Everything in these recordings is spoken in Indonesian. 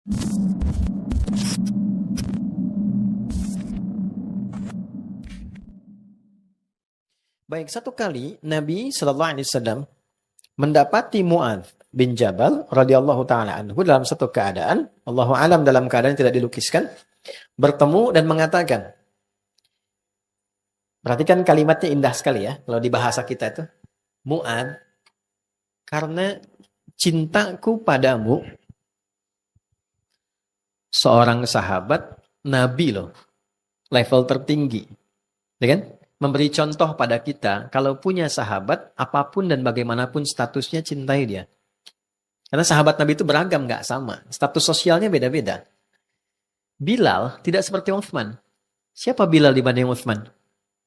Baik, satu kali Nabi Shallallahu Alaihi Wasallam mendapati Muadz bin Jabal radhiyallahu taala anhu dalam satu keadaan, Allahu alam dalam keadaan tidak dilukiskan, bertemu dan mengatakan, perhatikan kalimatnya indah sekali ya, kalau di bahasa kita itu, Muadz, karena cintaku padamu, seorang sahabat Nabi loh, level tertinggi, ya kan? Memberi contoh pada kita, kalau punya sahabat, apapun dan bagaimanapun statusnya, cintai dia. Karena sahabat Nabi itu beragam, nggak sama. Status sosialnya beda-beda. Bilal tidak seperti Utsman. Siapa Bilal dibanding Utsman?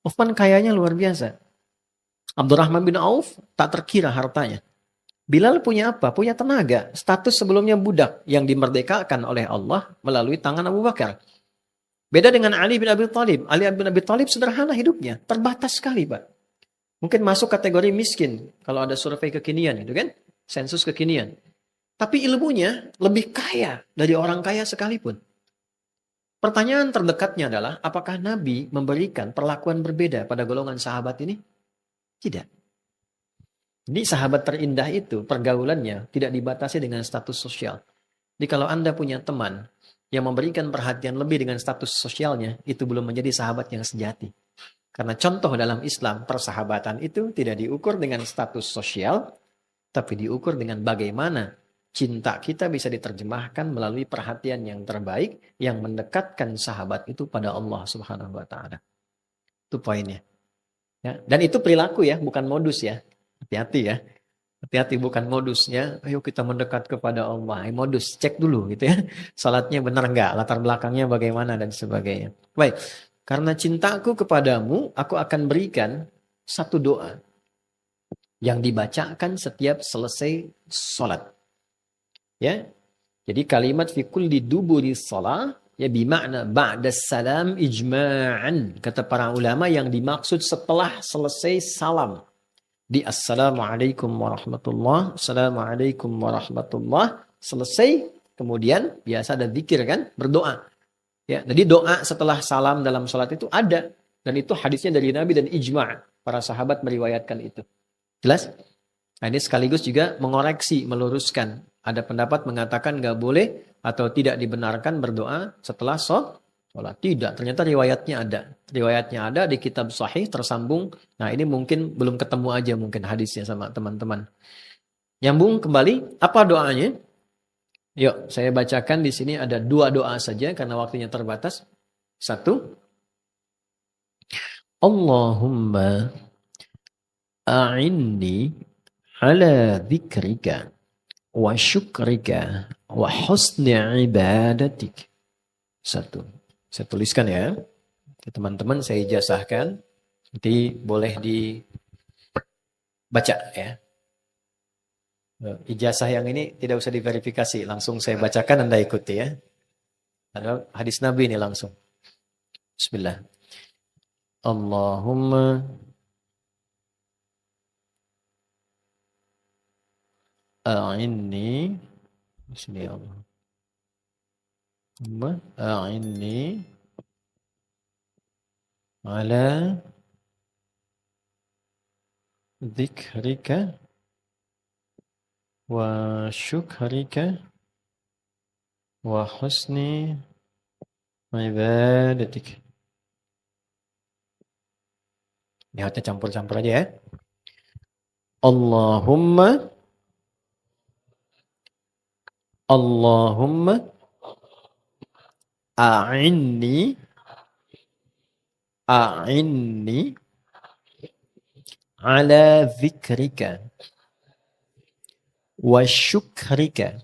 Utsman kayanya luar biasa. Abdurrahman bin Auf tak terkira hartanya. Bilal punya apa? Punya tenaga. Status sebelumnya budak yang dimerdekakan oleh Allah melalui tangan Abu Bakar. Beda dengan Ali bin Abi Thalib. Ali bin Abi Thalib sederhana hidupnya. Terbatas sekali, Pak. Mungkin masuk kategori miskin. Kalau ada survei kekinian gitu kan. Sensus kekinian. Tapi ilmunya lebih kaya dari orang kaya sekalipun. Pertanyaan terdekatnya adalah, apakah Nabi memberikan perlakuan berbeda pada golongan sahabat ini? Tidak. Jadi sahabat terindah itu, pergaulannya tidak dibatasi dengan status sosial. Jadi kalau Anda punya teman yang memberikan perhatian lebih dengan status sosialnya, itu belum menjadi sahabat yang sejati. Karena contoh dalam Islam, persahabatan itu tidak diukur dengan status sosial, tapi diukur dengan bagaimana cinta kita bisa diterjemahkan melalui perhatian yang terbaik yang mendekatkan sahabat itu pada Allah Subhanahu wa taala. Itu poinnya. Ya, dan itu perilaku ya, bukan modus ya. Hati-hati ya. Hati-hati, bukan modusnya, ayo kita mendekat kepada Allah. Modus, cek dulu gitu ya. Salatnya benar enggak, latar belakangnya bagaimana dan sebagainya. Baik, karena cintaku kepadamu, aku akan berikan satu doa yang dibacakan setiap selesai sholat. Ya, jadi kalimat fi kulli duburi shalah, ya bimakna ba'da salam ijma'an. Kata para ulama yang dimaksud setelah selesai salam. Di Assalamualaikum warahmatullah, Assalamualaikum warahmatullah, selesai, kemudian biasa ada zikir kan, berdoa. Ya, jadi doa setelah salam dalam sholat itu ada, dan itu hadisnya dari Nabi dan ijma', para sahabat meriwayatkan itu. Jelas? Nah, ini sekaligus juga mengoreksi, meluruskan. Ada pendapat mengatakan nggak boleh atau tidak dibenarkan berdoa setelah sholat. Tidak, ternyata riwayatnya ada. Riwayatnya ada di kitab sahih tersambung. Nah, ini mungkin belum ketemu aja mungkin hadisnya sama teman-teman. Nyambung kembali, apa doanya? Yuk, saya bacakan di sini ada 2 doa saja karena waktunya terbatas. 1. Allahumma a'inni ala dzikrika wa syukrika wa husni ibadatik. 1. Saya tuliskan ya. Teman-teman saya ijazahkan. Nanti boleh dibaca ya. Ijazah yang ini tidak usah diverifikasi. Langsung saya bacakan, Anda ikuti ya. Ada hadis Nabi ini langsung. Bismillah. Allahumma a'inni. Bismillah. A'inni ala dzikrika wa syukrika wa husni ibadatik. Lihatnya campur-campur aja ya. Allahumma a'inni ala dzikrika wa syukrika.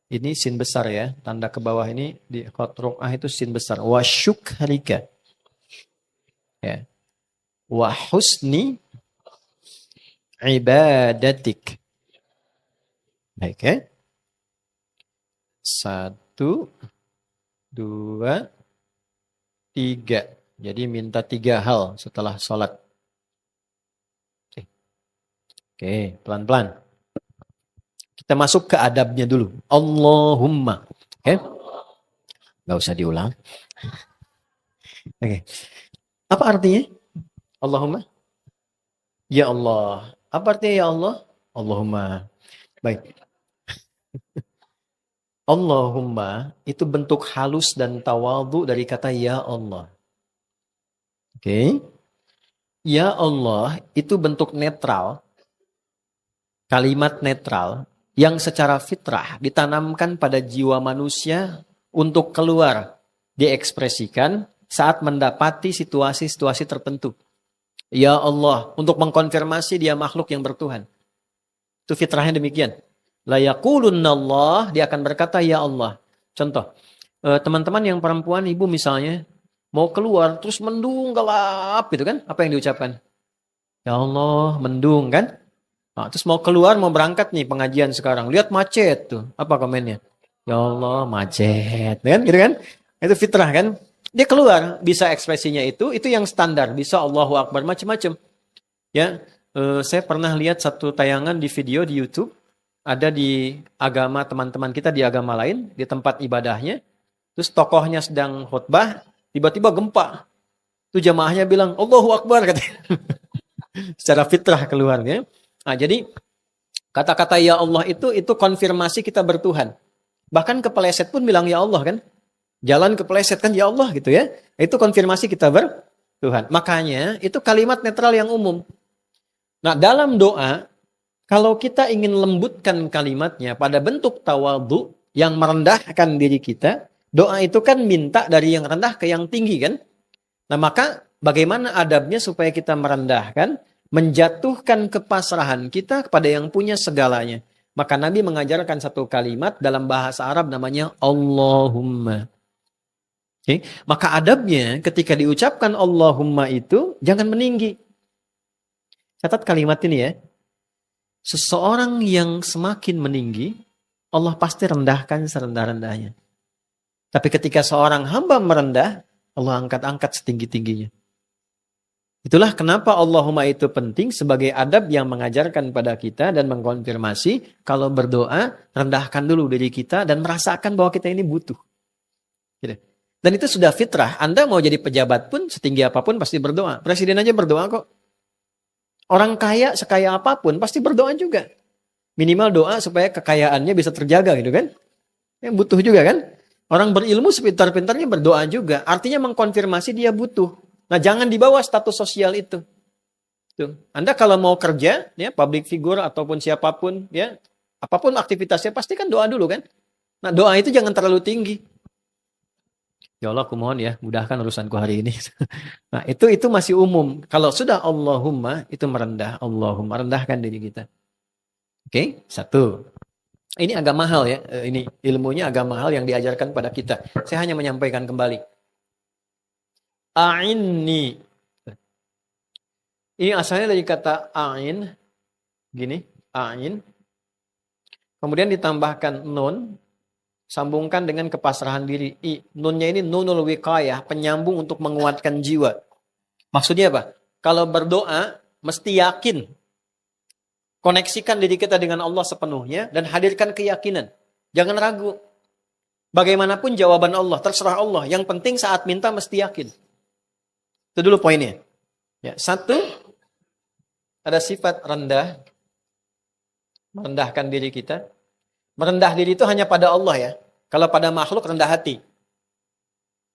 Ini sin besar ya, tanda ke bawah ini di khat ruqah itu sin besar. Wa syukrika. Ya. Wa husni ibadatik. Baik ya. 1, 2, 3. Jadi minta 3 hal setelah sholat. Oke, pelan-pelan. Kita masuk ke adabnya dulu. Allahumma. Oke? Nggak usah diulang. Oke. Apa artinya? Allahumma? Ya Allah. Apa artinya ya Allah? Allahumma. Baik. Allahumma itu bentuk halus dan tawadhu dari kata ya Allah. Oke. Ya Allah itu bentuk netral, kalimat netral yang secara fitrah ditanamkan pada jiwa manusia untuk keluar, diekspresikan saat mendapati situasi-situasi tertentu. Ya Allah, untuk mengkonfirmasi dia makhluk yang bertuhan. Itu fitrahnya demikian. La yaqulunnallah, dia akan berkata ya Allah. Contoh, teman-teman yang perempuan, ibu misalnya, mau keluar, terus mendung gelap gitu kan. Apa yang diucapkan? Ya Allah, mendung kan. Nah, terus mau keluar, mau berangkat nih pengajian sekarang. Lihat macet tuh. Apa komennya? Ya Allah, macet. Kan? Gitu kan? Itu fitrah kan. Dia keluar, bisa ekspresinya itu yang standar. Bisa Allahu Akbar, macam-macam. Ya, saya pernah lihat satu tayangan di video di YouTube. Ada di agama teman-teman kita di agama lain, di tempat ibadahnya. Terus tokohnya sedang khutbah, tiba-tiba gempa. Itu jamaahnya bilang, Allahu Akbar, katanya. Secara fitrah keluarnya. Nah, jadi kata-kata ya Allah itu konfirmasi kita bertuhan. Bahkan kepeleset pun bilang ya Allah kan. Jalan kepeleset kan ya Allah gitu ya. Itu konfirmasi kita bertuhan. Makanya itu kalimat netral yang umum. Nah, dalam doa, kalau kita ingin lembutkan kalimatnya pada bentuk tawadhu yang merendahkan diri kita, doa itu kan minta dari yang rendah ke yang tinggi kan. Nah, maka bagaimana adabnya supaya kita merendahkan, menjatuhkan kepasrahan kita kepada yang punya segalanya. Maka Nabi mengajarkan satu kalimat dalam bahasa Arab namanya Allahumma. Okay? Maka adabnya ketika diucapkan Allahumma itu jangan meninggi. Catat kalimat ini ya. Seseorang yang semakin meninggi, Allah pasti rendahkan serendah-rendahnya. Tapi ketika seorang hamba merendah, Allah angkat-angkat setinggi-tingginya. Itulah kenapa Allahumma itu penting sebagai adab yang mengajarkan pada kita dan mengkonfirmasi kalau berdoa, rendahkan dulu diri kita dan merasakan bahwa kita ini butuh. Gitu. Dan itu sudah fitrah. Anda mau jadi pejabat pun, setinggi apapun pasti berdoa. Presiden aja berdoa kok. Orang kaya, sekaya apapun pasti berdoa juga. Minimal doa supaya kekayaannya bisa terjaga gitu kan. Yang butuh juga kan. Orang berilmu sepintar-pintarnya berdoa juga. Artinya mengkonfirmasi dia butuh. Nah, jangan dibawa status sosial itu. Tuh. Anda kalau mau kerja, ya, public figure ataupun siapapun, ya, apapun aktivitasnya pasti kan doa dulu kan. Nah, doa itu jangan terlalu tinggi. Ya Allah, aku mohon ya, mudahkan urusanku hari ini. Nah, itu masih umum. Kalau sudah Allahumma, itu merendah. Allahumma, rendahkan diri kita. Oke, satu. Ini agak mahal ya. Ini ilmunya agak mahal yang diajarkan pada kita. Saya hanya menyampaikan kembali. A'inni. Ini asalnya dari kata a'in. Gini, a'in. Kemudian ditambahkan nun. Sambungkan dengan kepasrahan diri. Nunnya ini nunul wiqayah. Penyambung untuk menguatkan jiwa. Maksudnya apa? Kalau berdoa, mesti yakin. Koneksikan diri kita dengan Allah sepenuhnya. Dan hadirkan keyakinan. Jangan ragu. Bagaimanapun jawaban Allah. Terserah Allah. Yang penting saat minta mesti yakin. Itu dulu poinnya. Ya, satu, ada sifat rendah. Merendahkan diri kita. Merendah diri itu hanya pada Allah ya. Kalau pada makhluk rendah hati.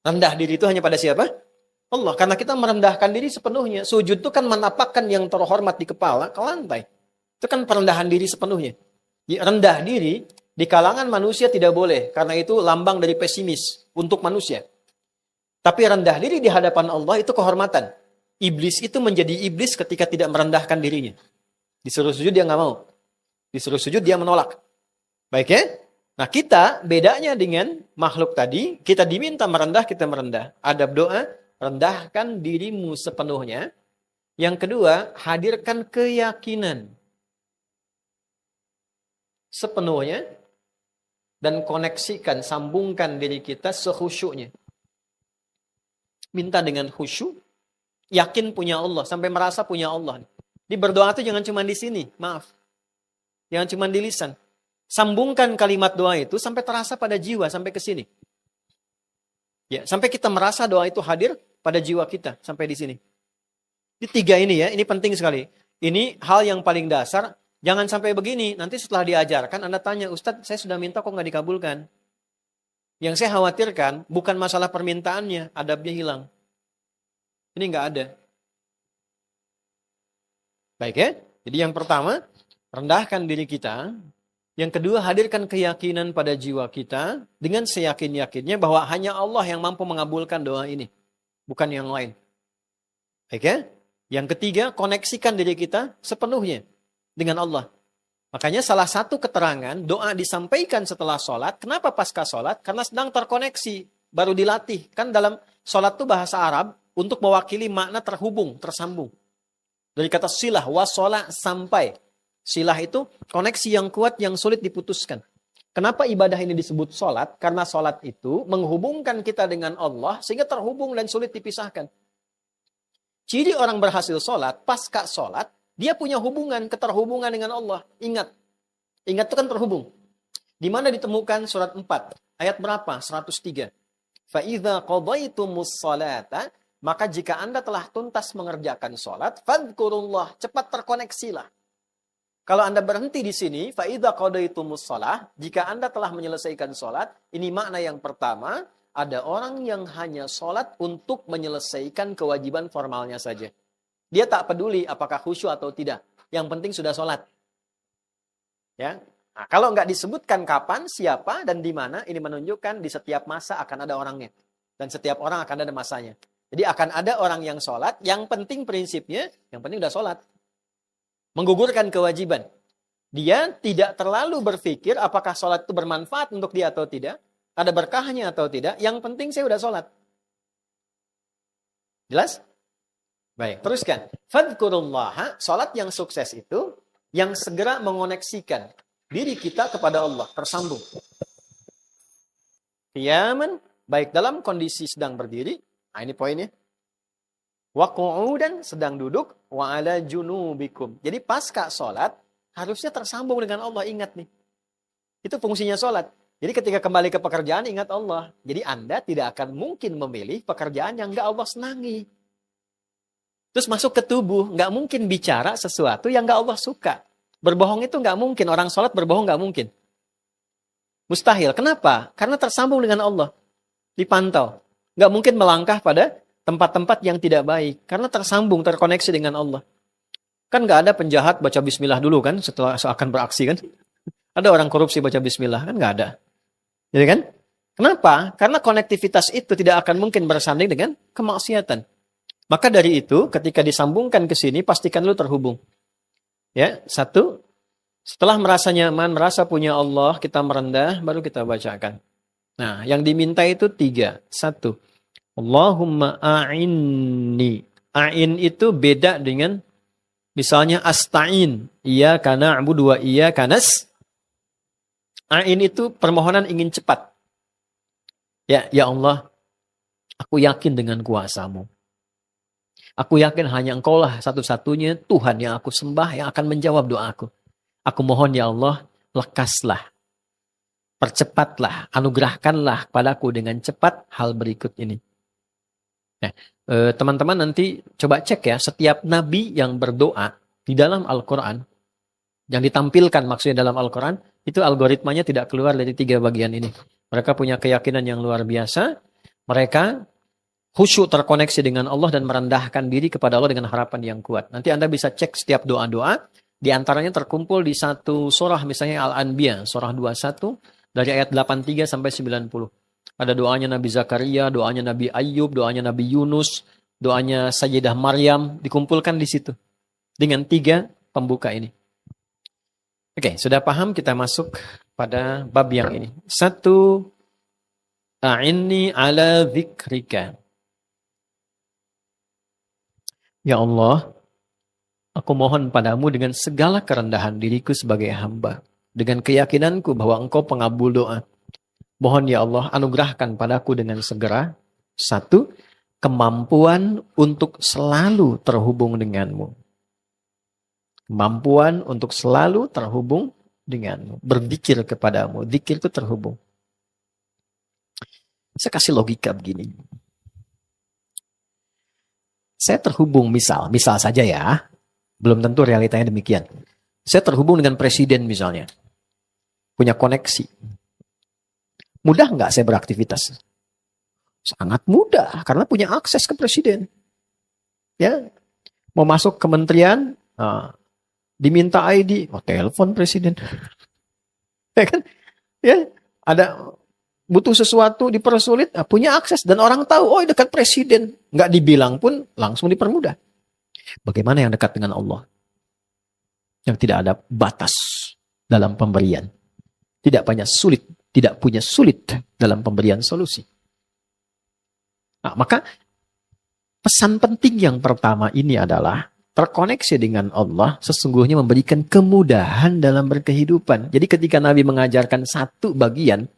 Rendah diri itu hanya pada siapa? Allah. Karena kita merendahkan diri sepenuhnya. Sujud itu kan menapakkan yang terhormat di kepala ke lantai. Itu kan perendahan diri sepenuhnya. Rendah diri di kalangan manusia tidak boleh. Karena itu lambang dari pesimis untuk manusia. Tapi rendah diri di hadapan Allah itu kehormatan. Iblis itu menjadi iblis ketika tidak merendahkan dirinya. Disuruh sujud dia nggak mau. Disuruh sujud dia menolak. Baik ya? Nah kita bedanya dengan makhluk tadi. Kita diminta merendah, kita merendah. Adab doa, rendahkan dirimu sepenuhnya. Yang kedua, hadirkan keyakinan sepenuhnya. Dan koneksikan, sambungkan diri kita sekhusyuknya. Minta dengan khusyuk, yakin punya Allah, sampai merasa punya Allah. Di berdoa itu jangan cuma di sini, maaf. Jangan cuma di lisan. Sambungkan kalimat doa itu sampai terasa pada jiwa, sampai ke sini. Ya, sampai kita merasa doa itu hadir pada jiwa kita, sampai di sini. Di 3 ini ya, ini penting sekali. Ini hal yang paling dasar, jangan sampai begini, nanti setelah diajarkan Anda tanya, Ustadz saya sudah minta kok nggak dikabulkan. Yang saya khawatirkan bukan masalah permintaannya, adabnya hilang. Ini nggak ada. Baik ya, jadi yang pertama, rendahkan diri kita. Yang kedua, hadirkan keyakinan pada jiwa kita dengan seyakin-yakinnya bahwa hanya Allah yang mampu mengabulkan doa ini, bukan yang lain. Baik ya? Yang ketiga, koneksikan diri kita sepenuhnya dengan Allah. Makanya salah satu keterangan doa disampaikan setelah sholat. Kenapa pasca sholat? Karena sedang terkoneksi, baru dilatih. Kan dalam sholat itu bahasa Arab untuk mewakili makna terhubung, tersambung. Dari kata silah, wasolah, sampai. Silah itu koneksi yang kuat yang sulit diputuskan. Kenapa ibadah ini disebut sholat? Karena sholat itu menghubungkan kita dengan Allah sehingga terhubung dan sulit dipisahkan. Ciri orang berhasil sholat, pasca sholat, dia punya hubungan, keterhubungan dengan Allah. Ingat. Ingat itu kan terhubung. Di mana ditemukan surat 4. Ayat berapa? 103. فَإِذَا قَضَيْتُمُ الصَّلَاةَ Maka jika Anda telah tuntas mengerjakan sholat, فَذْكُرُوا cepat terkoneksilah. Kalau Anda berhenti di sini, فَإِذَا قَضَيْتُمُ الصَّلَاةَ Jika Anda telah menyelesaikan sholat, ini makna yang pertama, ada orang yang hanya sholat untuk menyelesaikan kewajiban formalnya saja. Dia tak peduli apakah khusyuk atau tidak. Yang penting sudah sholat. Ya. Nah, kalau nggak disebutkan kapan, siapa, dan di mana, ini menunjukkan di setiap masa akan ada orangnya. Dan setiap orang akan ada masanya. Jadi akan ada orang yang sholat, yang penting prinsipnya, yang penting udah sholat. Menggugurkan kewajiban. Dia tidak terlalu berpikir apakah sholat itu bermanfaat untuk dia atau tidak. Ada berkahnya atau tidak. Yang penting saya udah sholat. Jelas? Baik, teruskan. Fadhkurullaha, sholat yang sukses itu, yang segera mengoneksikan diri kita kepada Allah, tersambung. Qiyaman, baik dalam kondisi sedang berdiri, nah ini poinnya. Wa qu'udan, sedang duduk, wa ala junubikum. Jadi pasca sholat, harusnya tersambung dengan Allah, ingat nih. Itu fungsinya sholat. Jadi ketika kembali ke pekerjaan, ingat Allah. Jadi Anda tidak akan mungkin memilih pekerjaan yang nggak Allah senangi. Terus masuk ke tubuh, nggak mungkin bicara sesuatu yang nggak Allah suka. Berbohong itu nggak mungkin, orang sholat berbohong nggak mungkin. Mustahil. Kenapa? Karena tersambung dengan Allah. Dipantau. Nggak mungkin melangkah pada tempat-tempat yang tidak baik. Karena tersambung, terkoneksi dengan Allah. Kan nggak ada penjahat baca bismillah dulu kan, setelah akan beraksi kan. Ada orang korupsi baca bismillah, kan nggak ada. Jadi kan? Kenapa? Karena konektivitas itu tidak akan mungkin bersanding dengan kemaksiatan. Maka dari itu, ketika disambungkan ke sini, pastikan lu terhubung. Ya, satu, setelah merasa nyaman, merasa punya Allah, kita merendah, baru kita bacakan. Nah, yang diminta itu 3. 1, Allahumma a'inni. A'in itu beda dengan misalnya asta'in. Iyyaka na'budu wa iyyaka A'in itu permohonan ingin cepat. Ya Allah, aku yakin dengan kuasa-Mu. Aku yakin hanya Engkau lah satu-satunya Tuhan yang aku sembah yang akan menjawab doaku. Aku mohon ya Allah, lekaslah, percepatlah, anugerahkanlah padaku dengan cepat hal berikut ini. Nah, teman-teman nanti coba cek ya, setiap nabi yang berdoa di dalam Al-Quran, yang ditampilkan maksudnya dalam Al-Quran, itu algoritmanya tidak keluar dari 3 bagian ini. Mereka punya keyakinan yang luar biasa, mereka khusyuk terkoneksi dengan Allah dan merendahkan diri kepada Allah dengan harapan yang kuat. Nanti Anda bisa cek setiap doa-doa, di antaranya terkumpul di satu surah, misalnya Al-Anbiya, surah 21, dari ayat 83 sampai 90. Ada doanya Nabi Zakaria, doanya Nabi Ayyub, doanya Nabi Yunus, doanya Sayyidah Maryam, dikumpulkan di situ. Dengan 3 pembuka ini. Oke, sudah paham, kita masuk pada bab yang ini. 1, A'inni ala dzikrika. Ya Allah, aku mohon padamu dengan segala kerendahan diriku sebagai hamba. Dengan keyakinanku bahwa Engkau pengabul doa. Mohon ya Allah, anugerahkan padaku dengan segera. 1, kemampuan untuk selalu terhubung denganmu. Kemampuan untuk selalu terhubung denganmu, berzikir kepadamu. Zikir itu terhubung. Saya kasih logika begini. Saya terhubung misal saja ya, belum tentu realitanya demikian. Saya terhubung dengan presiden misalnya, punya koneksi. Mudah nggak saya beraktivitas? Sangat mudah, karena punya akses ke presiden. Ya, mau masuk kementerian, diminta ID, telepon presiden. Ya kan? Ya, ada butuh sesuatu dipersulit, punya akses dan orang tahu, dekat presiden. Nggak dibilang pun langsung dipermudah. Bagaimana yang dekat dengan Allah? Yang tidak ada batas dalam pemberian. Tidak punya sulit dalam pemberian solusi. Nah, maka pesan penting yang pertama ini adalah terkoneksi dengan Allah sesungguhnya memberikan kemudahan dalam berkehidupan. Jadi ketika Nabi mengajarkan satu bagian,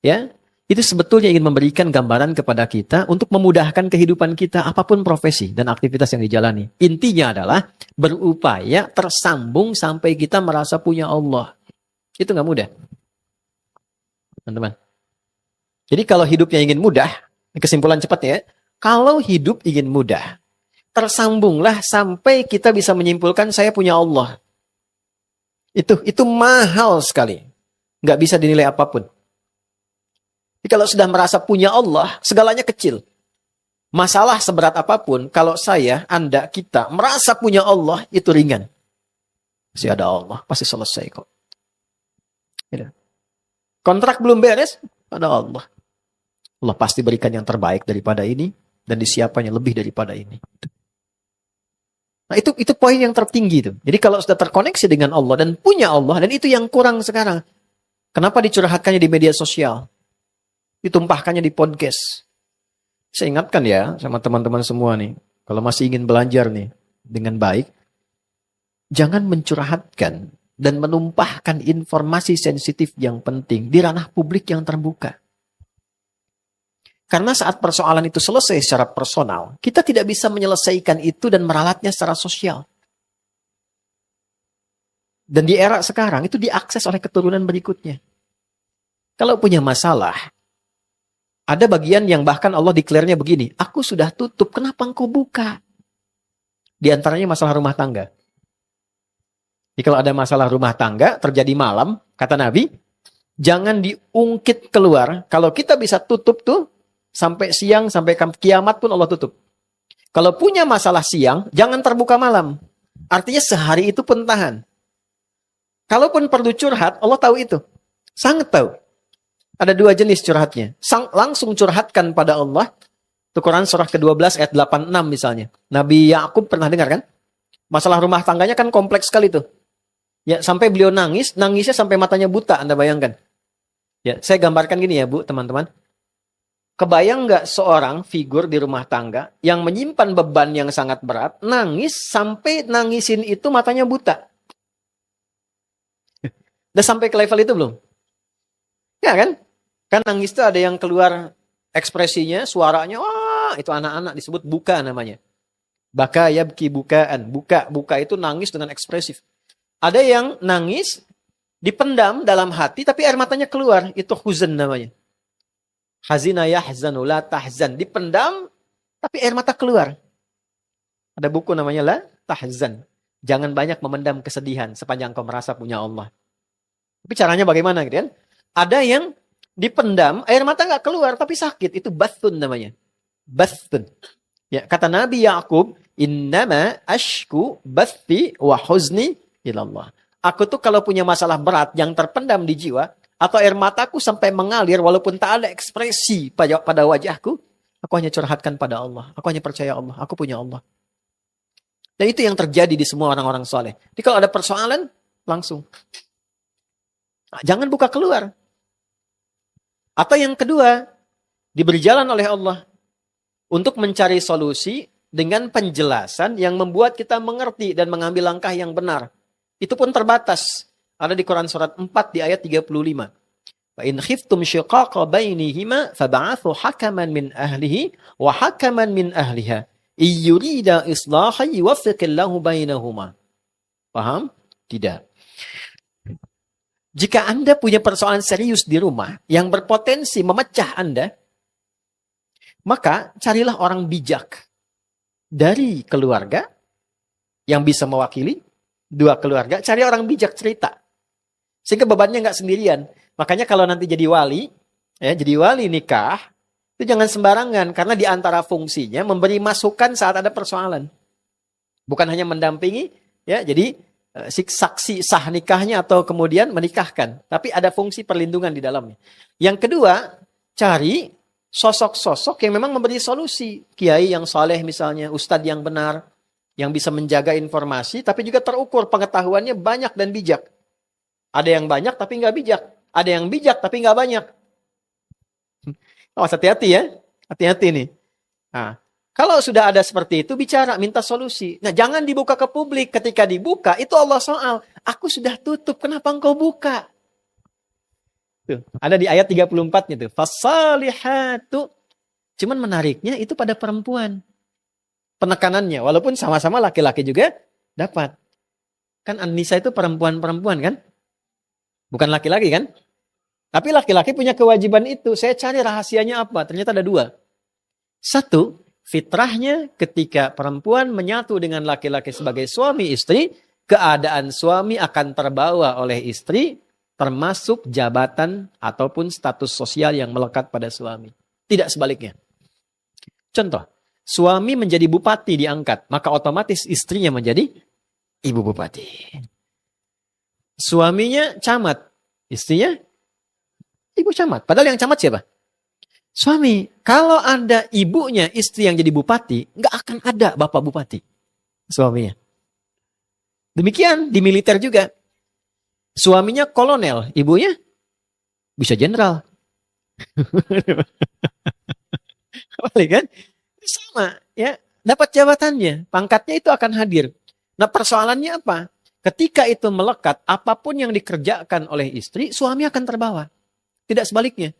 ya, itu sebetulnya ingin memberikan gambaran kepada kita untuk memudahkan kehidupan kita apapun profesi dan aktivitas yang dijalani. Intinya adalah berupaya tersambung sampai kita merasa punya Allah. Itu nggak mudah, teman-teman. Jadi kalau hidupnya ingin mudah, kesimpulan cepat ya, kalau hidup ingin mudah, tersambunglah sampai kita bisa menyimpulkan saya punya Allah. Itu mahal sekali, nggak bisa dinilai apapun. Jadi kalau sudah merasa punya Allah, segalanya kecil. Masalah seberat apapun, kalau saya, Anda, kita merasa punya Allah, itu ringan. Masih ada Allah, pasti selesai kok. Gitu. Kontrak belum beres, ada Allah. Allah pasti berikan yang terbaik daripada ini, dan disiapkannya lebih daripada ini. Nah itu poin yang tertinggi itu. Jadi kalau sudah terkoneksi dengan Allah dan punya Allah, dan itu yang kurang sekarang. Kenapa dicurhatkannya di media sosial? Ditumpahkannya di podcast. Saya ingatkan ya sama teman-teman semua nih, kalau masih ingin belajar nih dengan baik, jangan mencurhatkan dan menumpahkan informasi sensitif yang penting di ranah publik yang terbuka. Karena saat persoalan itu selesai secara personal, kita tidak bisa menyelesaikan itu dan meralatnya secara sosial. Dan di era sekarang itu diakses oleh keturunan berikutnya. Kalau punya masalah, ada bagian yang bahkan Allah declare-nya begini, aku sudah tutup, kenapa engkau buka? Di antaranya masalah rumah tangga. Jadi kalau ada masalah rumah tangga, terjadi malam, kata Nabi, jangan diungkit keluar. Kalau kita bisa tutup tuh, sampai siang, sampai kiamat pun Allah tutup. Kalau punya masalah siang, jangan terbuka malam. Artinya sehari itu pun tahan. Kalaupun perlu curhat, Allah tahu itu. Sangat tahu. Ada dua jenis curhatnya. Langsung curhatkan pada Allah. Itu Quran surah ke-12 ayat 86 misalnya. Nabi Yakub pernah dengar kan? Masalah rumah tangganya kan kompleks sekali tuh. Ya, sampai beliau nangisnya sampai matanya buta, Anda bayangkan. Ya, saya gambarkan gini ya Bu, teman-teman. Kebayang nggak seorang figur di rumah tangga yang menyimpan beban yang sangat berat, nangis sampai nangisin itu matanya buta. Udah sampai ke level itu belum? Ya kan? Kan nangis itu ada yang keluar ekspresinya, suaranya, wah itu anak-anak disebut buka namanya. Baka yabki bukaan. Buka itu nangis dengan ekspresif. Ada yang nangis, dipendam dalam hati, tapi air matanya keluar. Itu huzan namanya. Hazina yahzanu la tahzan. Dipendam, tapi air mata keluar. Ada buku namanya La Tahzan. Jangan banyak memendam kesedihan sepanjang kau merasa punya Allah. Tapi caranya bagaimana gitu kan? Ada yang dipendam, air mata nggak keluar, tapi sakit. Itu bathun namanya. Bathun. Ya, kata Nabi Yakub, innama ashku bathi wa huzni ilallah. Aku tuh kalau punya masalah berat yang terpendam di jiwa, atau air mataku sampai mengalir walaupun tak ada ekspresi pada wajahku, aku hanya curhatkan pada Allah. Aku hanya percaya Allah. Aku punya Allah. Dan itu yang terjadi di semua orang-orang soleh. Jadi kalau ada persoalan, langsung. Nah, jangan buka keluar. Atau yang kedua, diberi jalan oleh Allah untuk mencari solusi dengan penjelasan yang membuat kita mengerti dan mengambil langkah yang benar. Itu pun terbatas. Ada di Quran surat 4 di ayat 35. Fa in khiftum shiqaqa bainihima fab'athu hakaman min ahlihi wa hakaman min ahliha iyurida islahan yuwaffiqillahu bainahuma. Paham? Tidak. Jika Anda punya persoalan serius di rumah yang berpotensi memecah Anda, maka carilah orang bijak dari keluarga yang bisa mewakili dua keluarga. Cari orang bijak cerita. Sehingga bebannya nggak sendirian. Makanya kalau nanti jadi wali, ya jadi wali nikah, itu jangan sembarangan. Karena di antara fungsinya memberi masukan saat ada persoalan. Bukan hanya mendampingi, ya jadi saksi sah nikahnya atau kemudian menikahkan. Tapi ada fungsi perlindungan di dalamnya. Yang kedua, cari sosok-sosok yang memang memberi solusi. Kiai yang saleh misalnya, ustadz yang benar, yang bisa menjaga informasi, tapi juga terukur pengetahuannya banyak dan bijak. Ada yang banyak tapi nggak bijak. Ada yang bijak tapi nggak banyak. Awas hati-hati ya. Hati-hati nih. Nah, kalau sudah ada seperti itu, bicara, minta solusi. Nah, jangan dibuka ke publik. Ketika dibuka, itu Allah soal. Aku sudah tutup, kenapa engkau buka? Tuh, ada di ayat 34-nya tuh. Fasalihatu. Cuman menariknya itu pada perempuan. Penekanannya. Walaupun sama-sama laki-laki juga dapat. Kan An-Nisa itu perempuan-perempuan kan? Bukan laki-laki kan? Tapi laki-laki punya kewajiban itu. Saya cari rahasianya apa? Ternyata ada dua. Satu, fitrahnya ketika perempuan menyatu dengan laki-laki sebagai suami istri, keadaan suami akan terbawa oleh istri, termasuk jabatan ataupun status sosial yang melekat pada suami. Tidak sebaliknya. Contoh, suami menjadi bupati diangkat, maka otomatis istrinya menjadi ibu bupati. Suaminya camat, istrinya ibu camat. Padahal yang camat siapa? Suami. Kalau ada ibunya istri yang jadi bupati, nggak akan ada bapak bupati. Suaminya. Demikian di militer juga. Suaminya kolonel, ibunya bisa jenderal. Balik kan? Sama, ya. Dapat jabatannya, pangkatnya itu akan hadir. Nah, persoalannya apa? Ketika itu melekat, apapun yang dikerjakan oleh istri, suami akan terbawa. Tidak sebaliknya.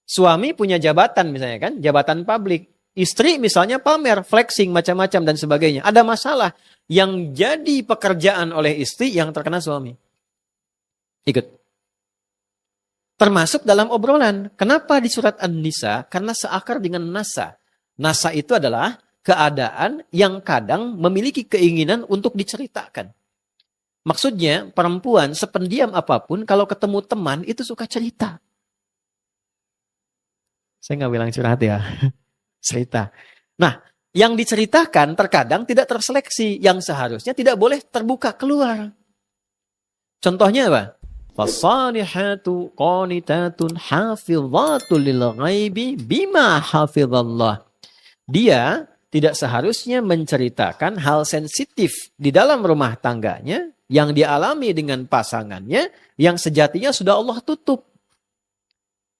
Suami punya jabatan misalnya kan, jabatan publik. Istri misalnya pamer, flexing, macam-macam dan sebagainya. Ada masalah yang jadi pekerjaan oleh istri yang terkena suami. Ikut. Termasuk dalam obrolan. Kenapa di surat An-Nisa? Karena seakar dengan nasa. Nasa itu adalah keadaan yang kadang memiliki keinginan untuk diceritakan. Maksudnya perempuan sependiam apapun kalau ketemu teman itu suka cerita. Saya nggak bilang curhat ya. Cerita. Nah, yang diceritakan terkadang tidak terseleksi. Yang seharusnya tidak boleh terbuka keluar. Contohnya apa? Fasalihatu qanitatun hafidhatul lil ghaibi bima hafidhallah. Dia tidak seharusnya menceritakan hal sensitif di dalam rumah tangganya yang dialami dengan pasangannya yang sejatinya sudah Allah tutup.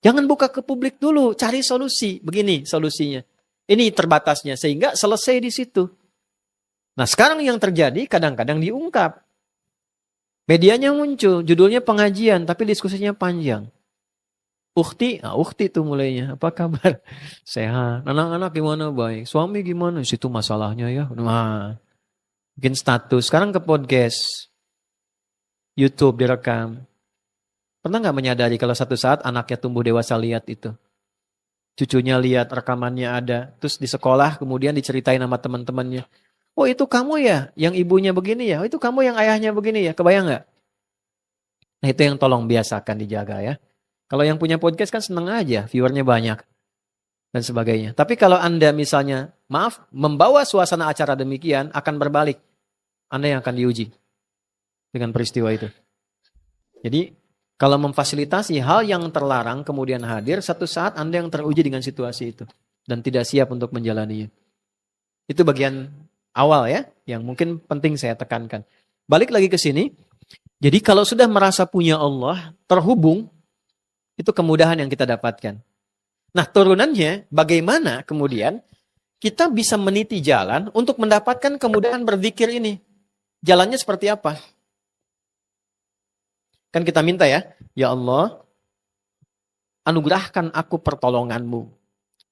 Jangan buka ke publik dulu, cari solusi. Begini solusinya. Ini terbatasnya sehingga selesai di situ. Nah, sekarang yang terjadi kadang-kadang diungkap. Medianya muncul, judulnya pengajian, tapi diskusinya panjang. Ukhti itu mulainya. Apa kabar? Sehat. Anak-anak gimana? Baik. Suami gimana? Situ masalahnya ya. Nah, bikin status. Sekarang ke podcast. YouTube direkam. Pernah nggak menyadari kalau satu saat anaknya tumbuh dewasa lihat itu? Cucunya lihat, rekamannya ada. Terus di sekolah kemudian diceritain sama teman-temannya. Oh itu kamu ya, yang ibunya begini ya. Oh itu kamu yang ayahnya begini ya. Kebayang nggak? Nah itu yang tolong biasakan dijaga ya. Kalau yang punya podcast kan seneng aja, viewernya banyak. Dan sebagainya. Tapi kalau Anda misalnya, maaf, membawa suasana acara demikian akan berbalik. Anda yang akan diuji. Dengan peristiwa itu. Jadi kalau memfasilitasi hal yang terlarang kemudian hadir, satu saat Anda yang teruji dengan situasi itu. Dan tidak siap untuk menjalaninya. Itu bagian awal ya, yang mungkin penting saya tekankan. Balik lagi ke sini. Jadi kalau sudah merasa punya Allah, terhubung, itu kemudahan yang kita dapatkan. Nah turunannya, bagaimana kemudian kita bisa meniti jalan untuk mendapatkan kemudahan berzikir ini. Jalannya seperti apa? Kan kita minta ya Allah, anugerahkan aku pertolonganmu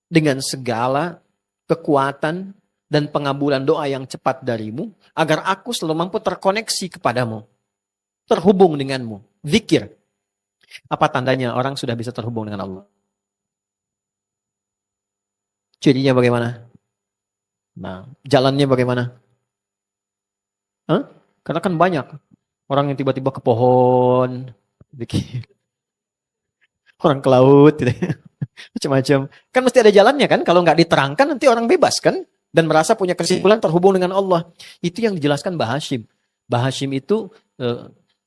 dengan segala kekuatan dan pengabulan doa yang cepat darimu, agar aku selalu mampu terkoneksi kepadamu, terhubung denganmu, zikir. Apa tandanya orang sudah bisa terhubung dengan Allah? Cirinya bagaimana? Nah, jalannya bagaimana? Hah? Karena kan banyak orang yang tiba-tiba ke pohon, bikin orang ke laut, gitu. Macam-macam. Kan mesti ada jalannya kan? Kalau nggak diterangkan nanti orang bebas kan? Dan merasa punya kesimpulan terhubung dengan Allah. Itu yang dijelaskan Mbah Hashim. Mbah Hashim itu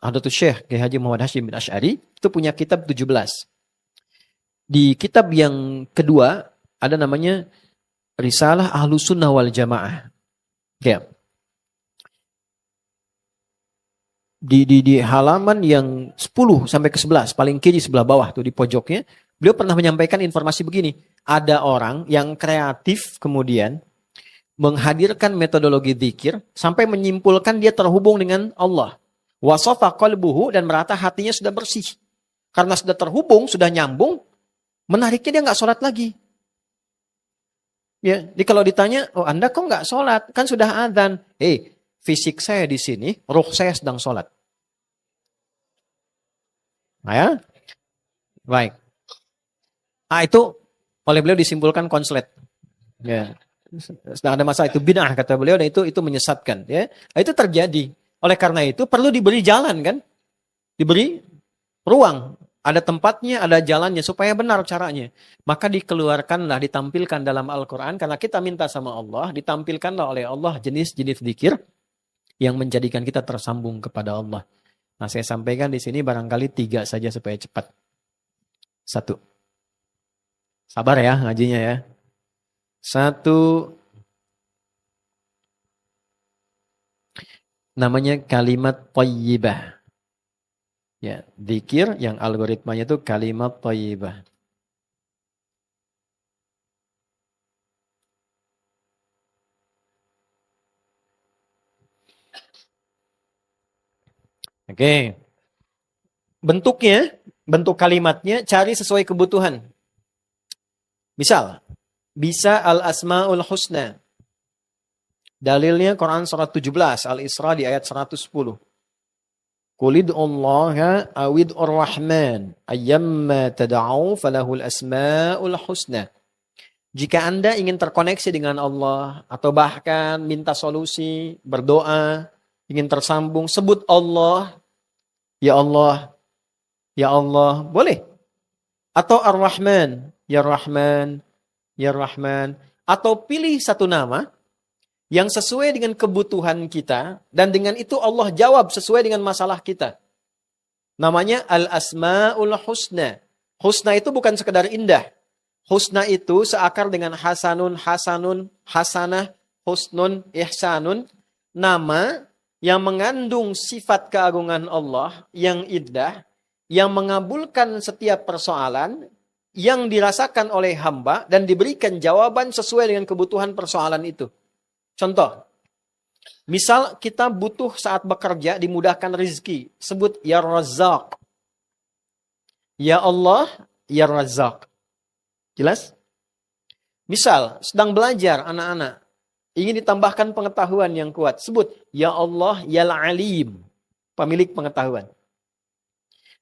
Hadratus Syekh Kiai Haji Muhammad Hashim bin Asy'ari itu punya kitab 17. Di kitab yang kedua ada namanya Risalah Ahlus Sunnah wal Jamaah. Ya. Di halaman yang 10 sampai ke 11, paling kiri sebelah bawah tuh di pojoknya, beliau pernah menyampaikan informasi begini. Ada orang yang kreatif kemudian menghadirkan metodologi zikir sampai menyimpulkan dia terhubung dengan Allah. Wasafa qalbuhu, dan merata hatinya sudah bersih. Karena sudah terhubung, sudah nyambung, menariknya dia nggak sholat lagi. Ya, jadi kalau ditanya, oh Anda kok nggak sholat? Kan sudah adzan. Fisik saya di sini, ruh saya sedang sholat. Nah, ya, baik. Itu oleh beliau disimpulkan konslet. Ya, sedang ada masalah itu bid'ah kata beliau, dan itu menyesatkan. Ya, itu terjadi. Oleh karena itu perlu diberi jalan kan, diberi ruang. Ada tempatnya, ada jalannya, supaya benar caranya. Maka dikeluarkanlah, ditampilkan dalam Al-Quran, karena kita minta sama Allah, ditampilkanlah oleh Allah jenis-jenis zikir yang menjadikan kita tersambung kepada Allah. Nah, saya sampaikan di sini barangkali 3 saja supaya cepat. 1. Sabar ya ngajinya ya. 1. Namanya kalimat thayyibah. Ya, zikir yang algoritmanya itu kalimat thayyibah. Oke. Bentuknya, bentuk kalimatnya cari sesuai kebutuhan. Misal, bisa al-asma'ul husna. Dalilnya Quran surat 17, Al-Isra di ayat 110. Qulid'ullaha awid'ur rahman ayyamma tada'u falahul asma'ul husna. Jika Anda ingin terkoneksi dengan Allah atau bahkan minta solusi, berdoa, ingin tersambung, sebut Allah, ya Allah, ya Allah, boleh. Atau Ar-Rahman, ya Rahman, ya Rahman. Atau pilih satu nama yang sesuai dengan kebutuhan kita, dan dengan itu Allah jawab sesuai dengan masalah kita. Namanya Al-Asma'ul Husna. Husna itu bukan sekedar indah. Husna itu seakar dengan hasanun, hasanun, hasanah, husnun, ihsanun. Nama yang mengandung sifat keagungan Allah yang indah, yang mengabulkan setiap persoalan yang dirasakan oleh hamba dan diberikan jawaban sesuai dengan kebutuhan persoalan itu. Contoh, misal kita butuh saat bekerja dimudahkan rezeki, sebut ya Razzaq. Ya Allah, ya Razzaq. Jelas? Misal, sedang belajar anak-anak, ingin ditambahkan pengetahuan yang kuat, sebut ya Allah, ya Alim, pemilik pengetahuan.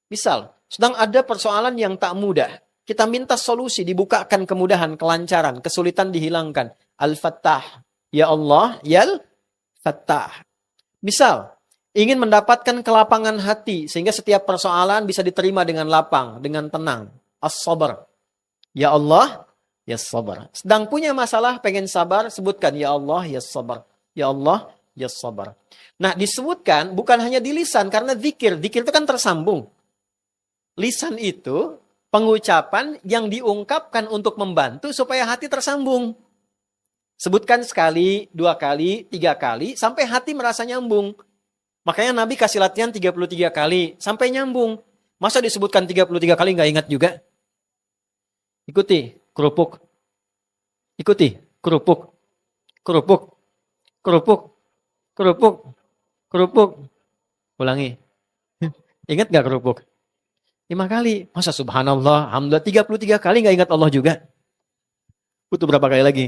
Misal, sedang ada persoalan yang tak mudah, kita minta solusi, dibukakan kemudahan, kelancaran, kesulitan dihilangkan. Al-Fattah, ya Allah, ya Al-Fattah. Misal, ingin mendapatkan kelapangan hati, sehingga setiap persoalan bisa diterima dengan lapang, dengan tenang. As-Sabr. Ya Allah, ya sabar. Sedang punya masalah, pengen sabar, sebutkan ya Allah, ya sabar. Ya Allah, ya sabar. Nah, disebutkan bukan hanya di lisan, karena zikir. Zikir itu kan tersambung. Lisan itu pengucapan yang diungkapkan untuk membantu supaya hati tersambung. Sebutkan sekali, 2 kali, 3 kali, sampai hati merasa nyambung. Makanya Nabi kasih latihan 33 kali, sampai nyambung. Masa disebutkan 33 kali nggak ingat juga? Ikuti, kerupuk. Ikuti, kerupuk. Kerupuk. Kerupuk. Kerupuk. Kerupuk. Ulangi. Ingat gak kerupuk? 5 kali. Masa subhanallah, alhamdulillah 33 kali gak ingat Allah juga? Butuh berapa kali lagi?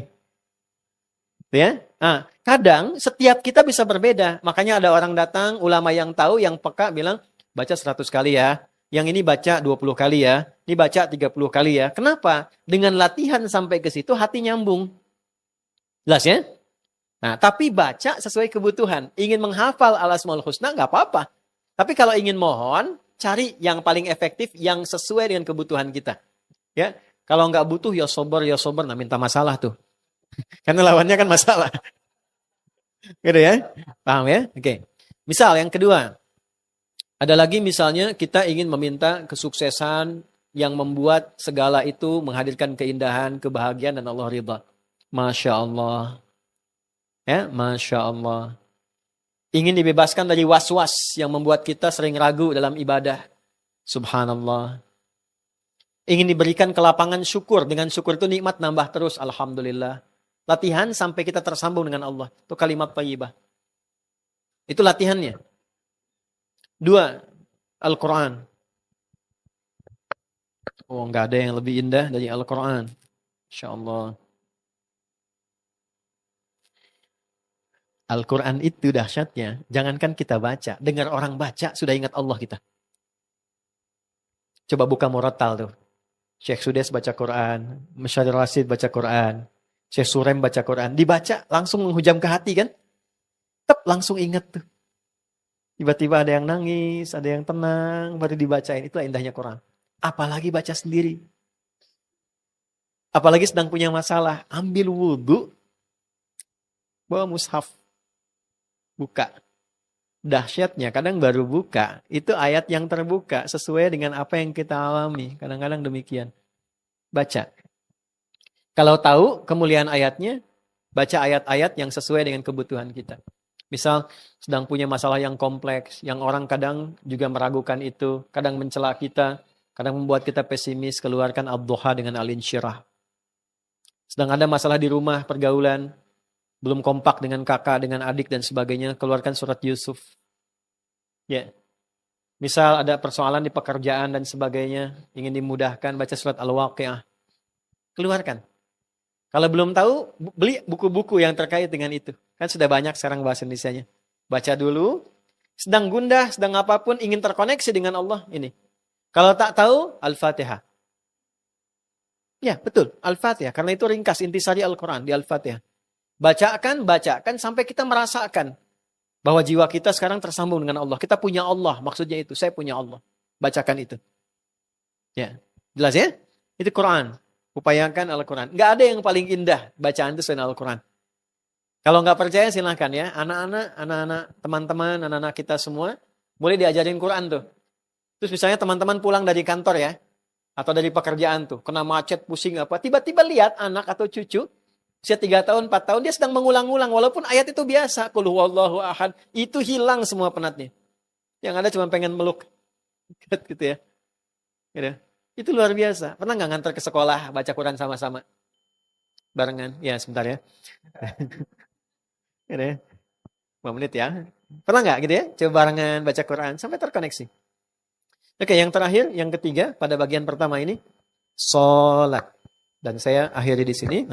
Ya? Nah, kadang setiap kita bisa berbeda. Makanya ada orang datang, ulama yang tahu, yang peka bilang, baca 100 kali ya. Yang ini baca 20 kali ya, ini baca 30 kali ya. Kenapa? Dengan latihan sampai ke situ hati nyambung. Jelas ya? Nah, tapi baca sesuai kebutuhan. Ingin menghafal al-asmaul husna, nggak apa-apa. Tapi kalau ingin mohon, cari yang paling efektif, yang sesuai dengan kebutuhan kita. Ya, kalau nggak butuh, ya sober, nah minta masalah tuh. Karena lawannya kan masalah. Gitu ya? Paham ya? Oke. Misal yang kedua, ada lagi misalnya kita ingin meminta kesuksesan yang membuat segala itu menghadirkan keindahan, kebahagiaan, dan Allah ridha. Masya Allah. Ya, Masya Allah. Ingin dibebaskan dari was-was yang membuat kita sering ragu dalam ibadah. Subhanallah. Ingin diberikan kelapangan syukur. Dengan syukur itu nikmat nambah terus. Alhamdulillah. Latihan sampai kita tersambung dengan Allah. Itu kalimat thayyibah. Itu latihannya. Dua, Al-Quran. Oh, nggak ada yang lebih indah dari Al-Quran. Insya Allah. Al-Quran itu dahsyatnya. Jangankan kita baca. Dengar orang baca, sudah ingat Allah kita. Coba buka Murattal tuh. Syekh Sudes baca Quran. Musyadir Rasid baca Quran. Syekh Surem baca Quran. Dibaca, langsung menghujam ke hati kan. Langsung ingat tuh. Tiba-tiba ada yang nangis, ada yang tenang, baru dibacain. Itulah indahnya Quran. Apalagi baca sendiri. Apalagi sedang punya masalah. Ambil wudhu, bawa mushaf. Buka. Dahsyatnya, kadang baru buka. Itu ayat yang terbuka sesuai dengan apa yang kita alami. Kadang-kadang demikian. Baca. Kalau tahu kemuliaan ayatnya, baca ayat-ayat yang sesuai dengan kebutuhan kita. Misal, sedang punya masalah yang kompleks, yang orang kadang juga meragukan itu, kadang mencela kita, kadang membuat kita pesimis, keluarkan ad-duha dengan al-insyirah. Sedang ada masalah di rumah, pergaulan, belum kompak dengan kakak, dengan adik, dan sebagainya, keluarkan surat Yusuf. Ya. Misal ada persoalan di pekerjaan dan sebagainya, ingin dimudahkan, baca surat Al-Waqi'ah. Keluarkan. Kalau belum tahu, beli buku-buku yang terkait dengan itu. Kan sudah banyak sekarang bahasa Indonesianya. Baca dulu, sedang gundah, sedang apapun, ingin terkoneksi dengan Allah, ini. Kalau tak tahu, Al-Fatihah. Ya, betul, Al-Fatihah. Karena itu ringkas intisari Al-Quran di Al-Fatihah. Bacakan sampai kita merasakan bahwa jiwa kita sekarang tersambung dengan Allah. Kita punya Allah, maksudnya itu. Saya punya Allah. Bacakan itu. Ya, jelas ya? Itu Quran. Upayakan Al-Quran. Nggak ada yang paling indah bacaan itu selain Al-Quran. Kalau nggak percaya silahkan ya. Anak-anak, teman-teman, anak-anak kita semua. Boleh diajarin Quran tuh. Terus misalnya teman-teman pulang dari kantor ya. Atau dari pekerjaan tuh. Kena macet, pusing apa. Tiba-tiba lihat anak atau cucu. Usia 3 tahun, 4 tahun. Dia sedang mengulang-ulang. Walaupun ayat itu biasa. Qul huwallahu ahad. Itu hilang semua penatnya. Yang ada cuma pengen meluk. Gitu ya. Gitu. Itu luar biasa. Pernah nggak ngantar ke sekolah baca Quran sama-sama? Barengan. Ya, sebentar ya. Gitu ya. 5 menit ya. Pernah nggak gitu ya? Coba barengan baca Quran sampai terkoneksi. Oke, yang terakhir, yang ketiga pada bagian pertama ini. Sholat. Dan saya akhiri di sini.